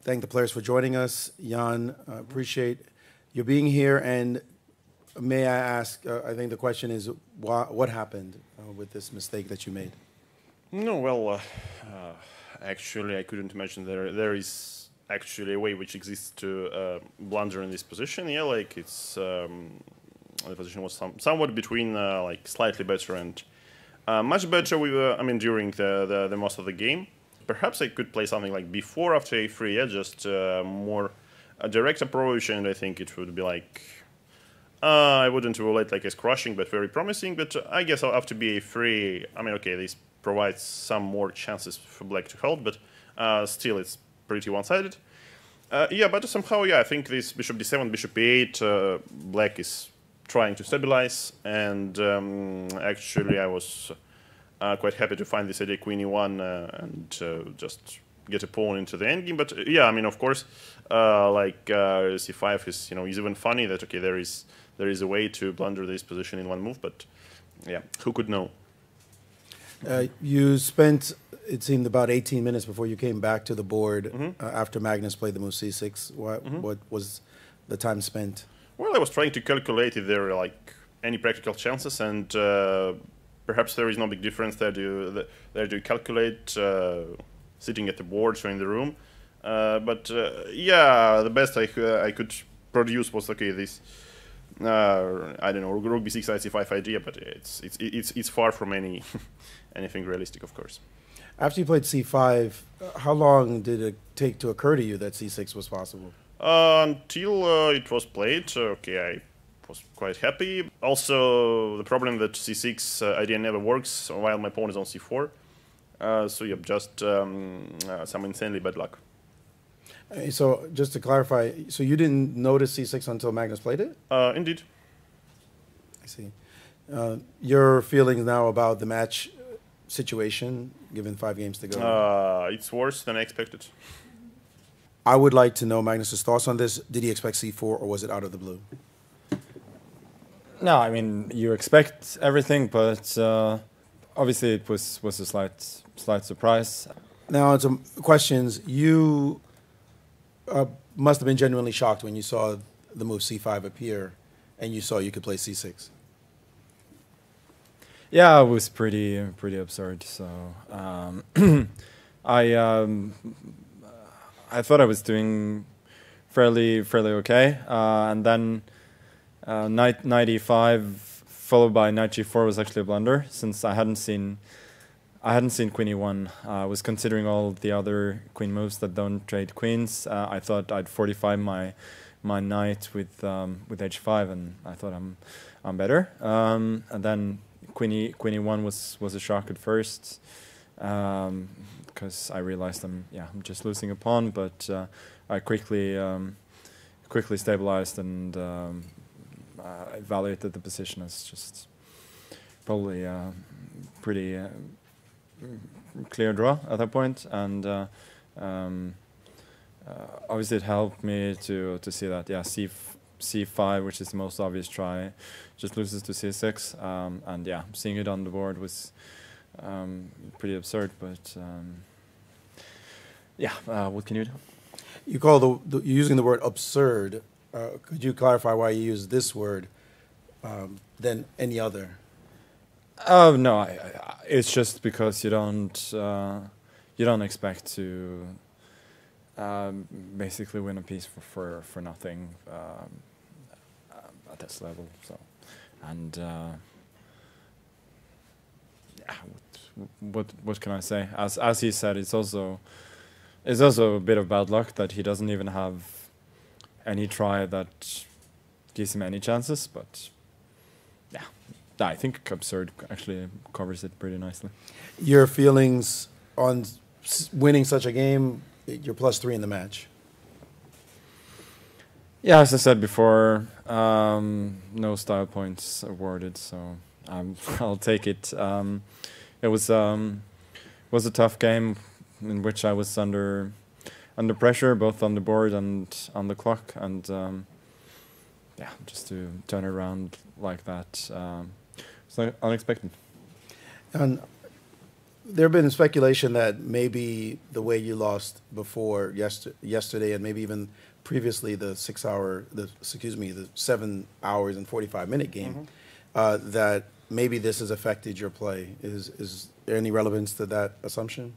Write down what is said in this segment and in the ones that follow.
thank the players for joining us. Jan, appreciate you being here. And may I ask, I think the question is, what happened with this mistake that you made? No, well, actually, I couldn't imagine there is actually a way which exists to blunder in this position. Yeah, like it's the position was somewhat between like slightly better and much better. We were, I mean, during the most of the game. Perhaps I could play something like before after a3, yeah, just more a direct approach, and I think it would be like I wouldn't rule it like as crushing, but very promising. But I guess after a3, I mean, okay, this provides some more chances for black to hold, but still it's pretty one-sided. Yeah, but somehow, yeah, I think this bishop d7, bishop e8, black is trying to stabilize, and actually I was quite happy to find this idea queen e1 and just get a pawn into the endgame. But yeah, I mean, of course, like c5 is, is even funny that okay, there is a way to blunder this position in one move, but yeah, who could know? You spent, it seemed, about 18 minutes before you came back to the board after Magnus played the move c6. What was the time spent? Well, I was trying to calculate if there were like any practical chances, and perhaps there is no big difference there to calculate sitting at the board, so in the room. But yeah, the best I could produce was okay, this I don't know, rook b6 c5 idea, but it's far from anything realistic, of course. After you played c5, how long did it take to occur to you that c6 was possible? Until it was played, okay, I was quite happy. Also, the problem that c6 idea never works while my pawn is on c4. So yeah, just some insanely bad luck. So just to clarify, so you didn't notice c6 until Magnus played it? Indeed. I see. Your feelings now about the match situation, given 5 games to go? It's worse than I expected. I would like to know Magnus's thoughts on this. Did he expect c4, or was it out of the blue? No, I mean, you expect everything, but obviously it was a slight surprise. Now, on some questions, you must have been genuinely shocked when you saw the move c5 appear and you saw you could play c6. Yeah, it was pretty absurd. So I thought I was doing fairly okay, and then knight e5 followed by knight g4 was actually a blunder, since I hadn't seen queen e1. I was considering all the other queen moves that don't trade queens. I thought I'd fortify my knight with h5, and I thought I'm better. And then queen e1 was a shock at first, because I realized I'm just losing a pawn. But I quickly stabilized and evaluated the position as just probably pretty clear draw at that point, and obviously it helped me to see that c5, which is the most obvious try, just loses to c6, and yeah, seeing it on the board was pretty absurd, but yeah, what can you do? You call you're using the word absurd. Could you clarify why you use this word than any other? Oh no, it's just because you don't expect to basically win a piece for nothing at this level. So, and yeah, what can I say? As he said, it's also a bit of bad luck that he doesn't even have any try that gives him any chances. But yeah, I think absurd actually covers it pretty nicely. Your feelings on winning such a game, you're +3 in the match. Yeah, as I said before, no style points awarded, so I'll take it. It was a tough game in which I was under pressure, both on the board and on the clock, and yeah, just to turn it around like that, it's unexpected. And there have been speculation that maybe the way you lost before yesterday, and maybe even previously the 7 hours and 45-minute game, that maybe this has affected your play. Is there any relevance to that assumption?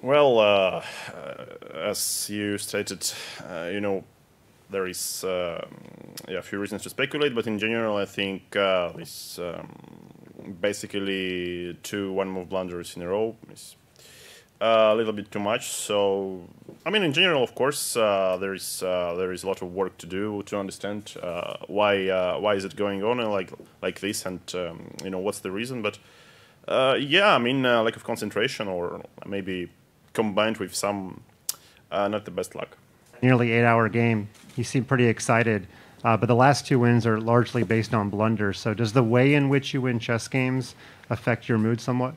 Well, as you stated, there is a few reasons to speculate, but in general, I think this basically 2 one-move blunders in a row is a little bit too much. So, I mean, in general, of course, there is a lot of work to do to understand why is it going on like this, and what's the reason. But yeah, I mean, lack of concentration, or maybe combined with some not the best luck. Nearly 8-hour game. You seem pretty excited, but the last 2 wins are largely based on blunders. So does the way in which you win chess games affect your mood somewhat?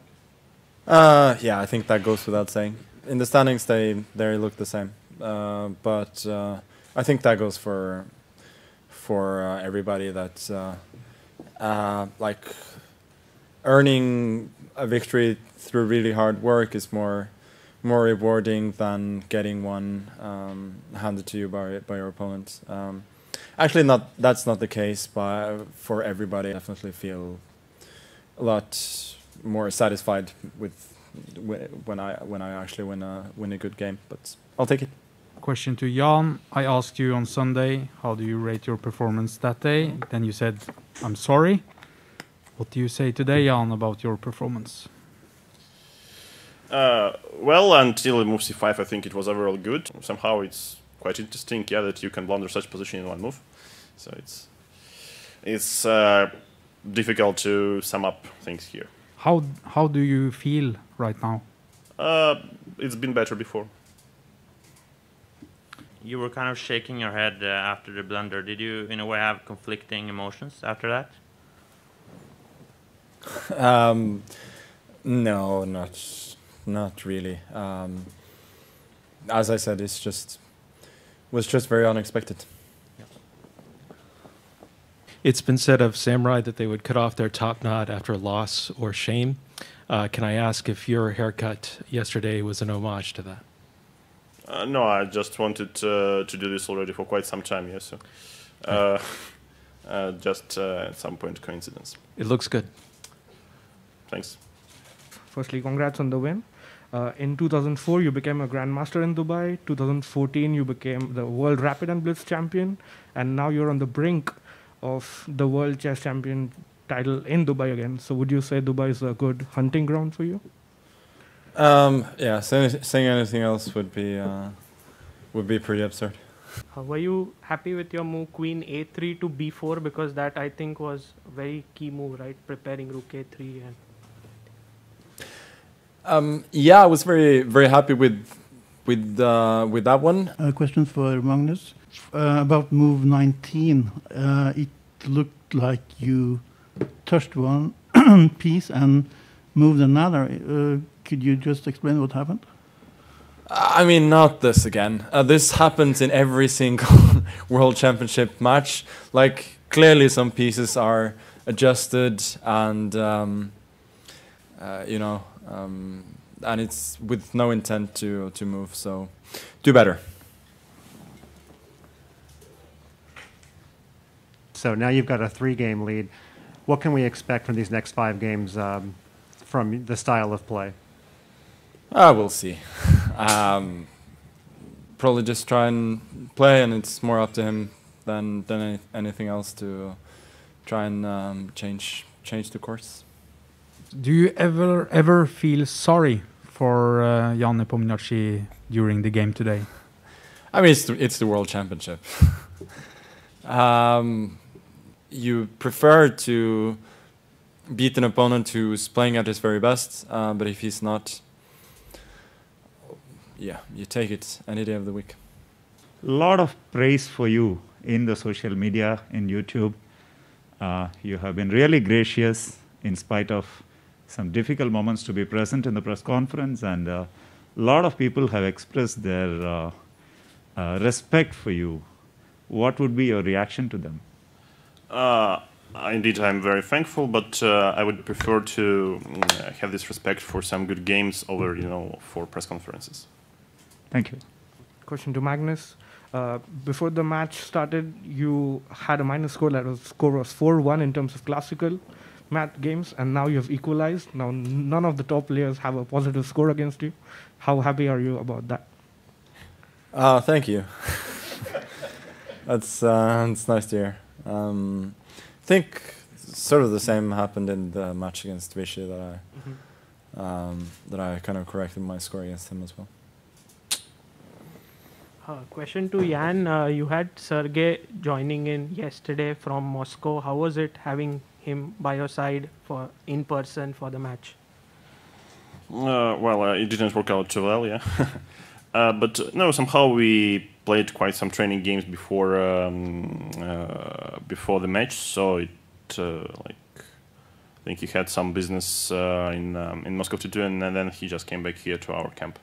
Yeah, I think that goes without saying. In the standings, they look the same, but I think that goes for everybody. That like earning a victory through really hard work is more rewarding than getting one handed to you by your opponent. Actually, that's not the case. But for everybody, I definitely feel a lot more satisfied with when I actually win a good game. But I'll take it. Question to Jan. I asked you on Sunday, how do you rate your performance that day? Then you said, I'm sorry. What do you say today, Jan, about your performance? Well, until move c5, I think it was overall good. Somehow it's quite interesting, yeah, that you can blunder such position in one move. So it's difficult to sum up things here. How do you feel right now? It's been better before. You were kind of shaking your head after the blunder. Did you, in a way, have conflicting emotions after that? No, not really. As I said, was just very unexpected. It's been said of samurai that they would cut off their top knot after loss or shame. Can I ask if your haircut yesterday was an homage to that? No, I just wanted to do this already for quite some time, yes. So, just at some point, coincidence. It looks good. Thanks. Firstly, congrats on the win. In 2004, you became a Grandmaster in Dubai. 2014, you became the World Rapid and Blitz champion. And now you're on the brink of the World Chess Champion title in Dubai again. So would you say Dubai is a good hunting ground for you? Yeah, saying anything else would be pretty absurd. Were you happy with your move Queen A3 to B4? Because that, I think, was a very key move, right? Preparing Rook A3 and... Yeah, I was very, very happy with that one. A question for Magnus about move 19. It looked like you touched one piece and moved another. Could you just explain what happened? I mean, not this again. This happens in every single World Championship match. Like, clearly some pieces are adjusted and, and it's with no intent to move, so do better. So now you've got a 3-game lead. What can we expect from these next 5 games from the style of play? We'll see. Probably just try and play, and it's more up to him than anything else to try and change the course. Do you ever feel sorry for Ian Nepomniachtchi during the game today? I mean, it's the World Championship. You prefer to beat an opponent who's playing at his very best, but if he's not, yeah, you take it any day of the week. A lot of praise for you in the social media, in YouTube. You have been really gracious in spite of some difficult moments to be present in the press conference, and a lot of people have expressed their respect for you. What would be your reaction to them? Indeed, I'm very thankful, but I would prefer to have this respect for some good games over, for press conferences. Thank you. Question to Magnus. Before the match started, you had a minus score. That score was 4-1 in terms of classical math games, and now you have equalized. Now none of the top players have a positive score against you. How happy are you about that? Thank you. That's nice to hear. I think sort of the same happened in the match against Vichy that I kind of corrected my score against him as well. Question to Ian. You had Sergey joining in yesterday from Moscow. How was it having him by your side in person for the match? Well, it didn't work out too well, yeah. But no, somehow we played quite some training games before the match. So I think he had some business in Moscow to do, and then he just came back here to our camp.